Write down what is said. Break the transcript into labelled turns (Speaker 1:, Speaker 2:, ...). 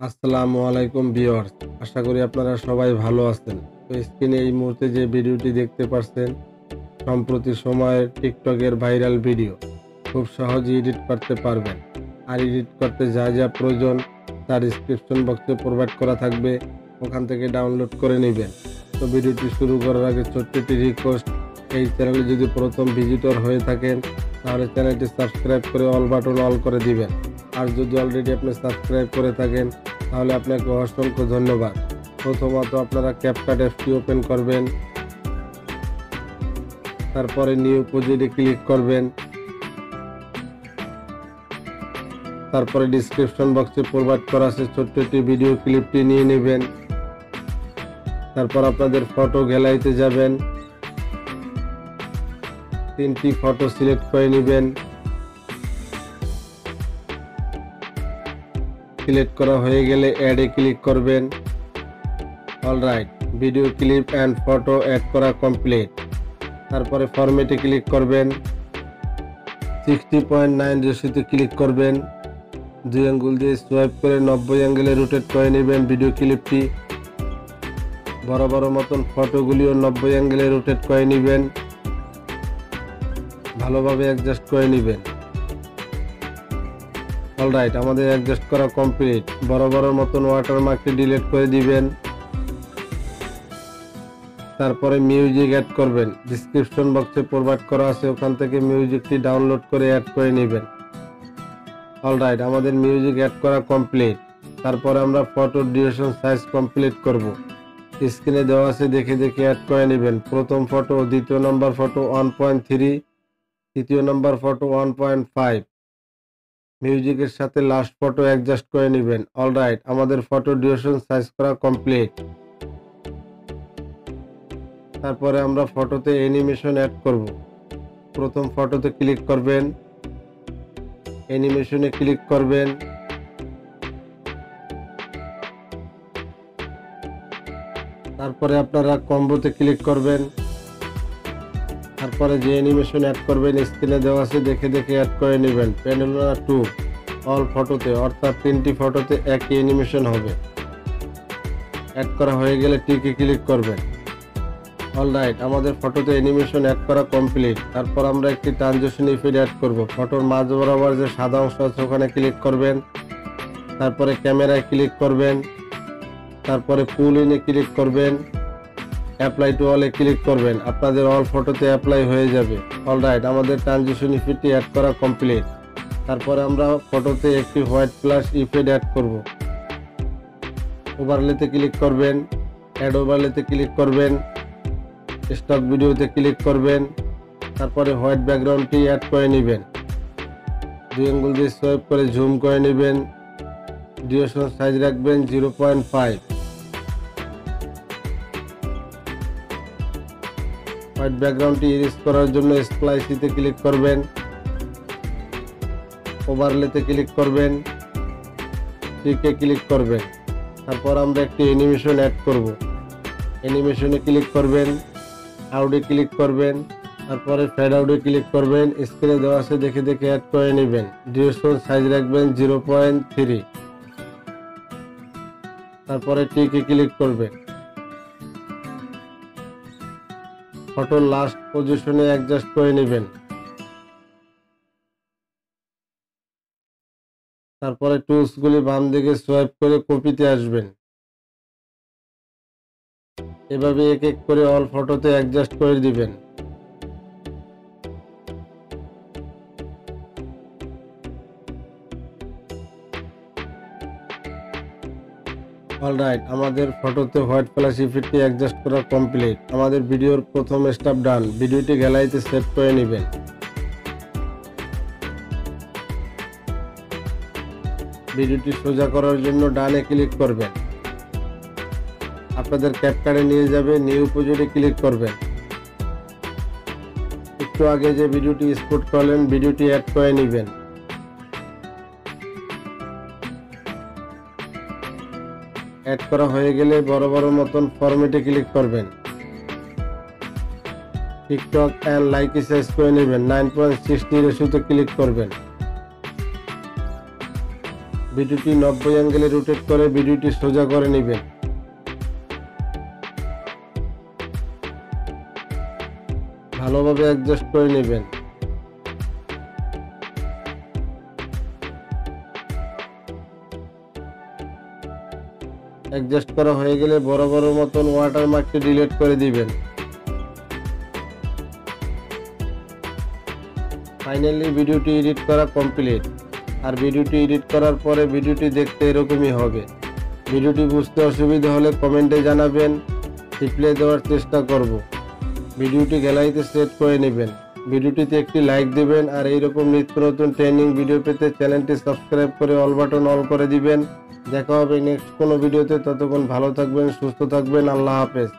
Speaker 1: আসসালামু আলাইকুম ভিউয়ার্স, আশা করি আপনারা সবাই ভালো আছেন। তো স্ক্রিনে এই মুহূর্তে যে ভিডিওটি দেখতে পাচ্ছেন সম্প্রতি সময়ের টিকটকের ভাইরাল ভিডিও। খুব সহজে এডিট করতে পারবেন। আর এডিট করতে যা যা প্রয়োজন তার ডিসক্রিপশন বক্সে প্রোভাইড করা থাকবে, ওখান থেকে ডাউনলোড করে নেবেন। তো ভিডিওটি শুরু করার আগে ছোট্ট একটি রিকোয়েস্ট, এই চ্যানেলে যদি প্রথম ভিজিটর হয়ে থাকেন তাহলে চ্যানেলটি সাবস্ক্রাইব করে অল বাটন অল করে দিবেন। আর যদি অলরেডি আপনি সাবস্ক্রাইব করে থাকেন তাহলে আপনাকে অসংখ্য ধন্যবাদ। প্রথমত আপনারা ক্যাপকাট অ্যাপটি ওপেন করবেন, তারপরে নিউ প্রজেক্টে ক্লিক করবেন, তারপরে ডিসক্রিপশন বক্সে প্রোভাইড করা আছে ছোট্ট একটি ভিডিও ক্লিপটি নিয়ে নেবেন। তারপর আপনাদের ফটো গ্যালারিতে যাবেন, 3টি ফটো সিলেক্ট করে নেবেন। সিলেক্ট করা হয়ে গেলে অ্যাডে ক্লিক করবেন। Alright, video clip and photo add করা কমপ্লিট। তারপরে ফরম্যাটে ক্লিক করবেন, 60.9 রেশিওতে ক্লিক করবেন। 2 আঙ্গুল দিয়ে সোয়াইপ করে 90 অ্যাঙ্গেলে রোটেট করে নেবেন ভিডিও ক্লিপটি। বড় বড় মতন ফটোগুলিও 90 অ্যাঙ্গেলে রোটেট করে নেবেন, ভালোভাবে অ্যাডজাস্ট করে নেবেন। অলরাইট, আমাদের অ্যাডজাস্ট করা কমপ্লিট। বড় বড় মতন ওয়াটারমার্কটি ডিলিট করে দিবেন। তারপরে মিউজিক অ্যাড করবেন, ডিসক্রিপশন বক্সে প্রোভাইড করা আছে, ওখান থেকে মিউজিকটি ডাউনলোড করে অ্যাড করে নেবেন। অলরাইট, আমাদের মিউজিক অ্যাড করা কমপ্লিট। তারপরে আমরা ফটোর ডিউরেশন সাইজ কমপ্লিট করব। স্ক্রিনে দেওয়া আছে, দেখে দেখে অ্যাড করে নেবেন। প্রথম ফটো, দ্বিতীয় নম্বর ফটো 1.3, তৃতীয় নম্বর ফটো 1.5। মিউজিকের সাথে লাস্ট ফটো অ্যাডজাস্ট করে নেবেন। অলরাইট, আমাদের ফটো ডিউরেশন সাইজ করা কমপ্লিট। তারপরে আমরা ফটোতে অ্যানিমেশন অ্যাড করব। প্রথম ফটোতে ক্লিক করবেন, অ্যানিমেশনে ক্লিক করবেন। তারপরে আপনারা কম্বোতে ক্লিক করবেন। তারপরে যে অ্যানিমেশন অ্যাড করবেন স্ক্রিনে দেওয়া আছে, দেখে দেখে অ্যাড করে নেবেন। প্যানোরামা 2 অল ফটোতে, অর্থাৎ 3টি ফটোতে একই অ্যানিমেশন হবে। অ্যাড করা হয়ে গেলে টিকে ক্লিক করবেন। অলরাইট, আমাদের ফটোতে অ্যানিমেশন অ্যাড করা কমপ্লিট। তারপর আমরা একটি ট্রানজিশন ইফেক্ট অ্যাড করব। ফটোর মাঝ বরাবর যে সাদা অংশ আছে ওখানে ক্লিক করবেন। তারপরে ক্যামেরায় ক্লিক করবেন। তারপরে পুল ইনে ক্লিক করবেন। অ্যাপ্লাই টু অলে ক্লিক করবেন। আপনাদের অল ফটোতে অ্যাপ্লাই হয়ে যাবে। অলরাইট, আমাদের ট্রানজিশন ইফেক্টটি অ্যাড করা কমপ্লিট। তারপরে আমরা ফটোতে একটি হোয়াইট প্লাস ইফেক্ট অ্যাড করব। ওভারলেতে ক্লিক করবেন, অ্যাড ওভারলেতে ক্লিক করবেন, স্টক ভিডিওতে ক্লিক করবেন। তারপরে হোয়াইট ব্যাকগ্রাউন্ডটি অ্যাড করে নেবেন। 2 আঙ্গুল দিয়ে সোয়াইপ করে জুম করে নেবেন। ডিউরেশন সাইজ রাখবেন 0.5। হোয়াইট ব্যাকগ্রাউন্ডটি ইরেজ করার জন্য স্প্লাইসিতে ক্লিক করবেন, ওভারলেতে ক্লিক করবেন, টিকে ক্লিক করবেন। তারপর আমরা একটি অ্যানিমেশন অ্যাড করব। অ্যানিমেশনে ক্লিক করবেন, আউটে ক্লিক করবেন, তারপরে ফেড আউটে ক্লিক করবেন। স্ক্রিনে দেওয়া আছে, দেখে দেখে অ্যাড করে নেবেন। ডিউরেশন সাইজ রাখবেন 0.3। তারপরে টিকে ক্লিক করবেন। ফটোর লাস্ট পজিশনে অ্যাডজাস্ট করে নেবেন। তারপরে টুলসগুলি বাম দিকে সোয়াইপ করে কপিতে আসবেন। এভাবে এক এক করে অল ফটোতে অ্যাডজাস্ট করে দিবেন। অলরাইট, আমাদের ফটোতে হোয়াইট প্লাস ইফেক্টটি অ্যাডজাস্ট করা কমপ্লিট। আমাদের ভিডিওর প্রথম স্টেপ ডান। ভিডিওটি গ্যালারিতে সেভ করে নেবেন। ভিডিওটি সোজা করার জন্য ডানে ক্লিক করবেন। আপনাদের ক্যাপকাটে নিয়ে যাবে, নিউ প্রজেক্টে ক্লিক করবেন। একটু আগে যে ভিডিওটি এক্সপোর্ট করলেন ভিডিওটি অ্যাড করে নেবেন। অ্যাড করা হয়ে গেলে বড় বড় মতন ফরম্যাটে ক্লিক করবেন। টিকটক অ্যান্ড লাইকে সাইজ করে নেবেন। 9.60 রেশিওতে ক্লিক করবেন। ভিডিওটি 90 অ্যাঙ্গেলে রোটেট করে ভিডিওটি সোজা করে নেবেন। ভালোভাবে অ্যাডজাস্ট করে নেবেন। অ্যাডজাস্ট করা হয়ে গেলে বড় বড় মতন ওয়াটারমার্কটি ডিলিট করে দিবেন। ফাইনালি ভিডিওটি এডিট করা কমপ্লিট। আর ভিডিওটি এডিট করার পরে ভিডিওটি দেখতে এরকমই হবে। ভিডিওটি বুঝতে অসুবিধা হলে কমেন্টে জানাবেন, রিপ্লাই দেওয়ার চেষ্টা করব। ভিডিওটি গ্যালারিতে সেট করে নেবেন। ভিডিওটিতে একটি লাইক দিবেন আর এইরকম নিত্য নতুন ট্রেনিং ভিডিও পেতে চ্যানেলটি সাবস্ক্রাইব করে অল বাটন অল করে দিবেন। দেখা হবে নেক্সট কোনো ভিডিওতে। ততক্ষণ ভালো থাকবেন, সুস্থ থাকবেন। আল্লাহ হাফেজ।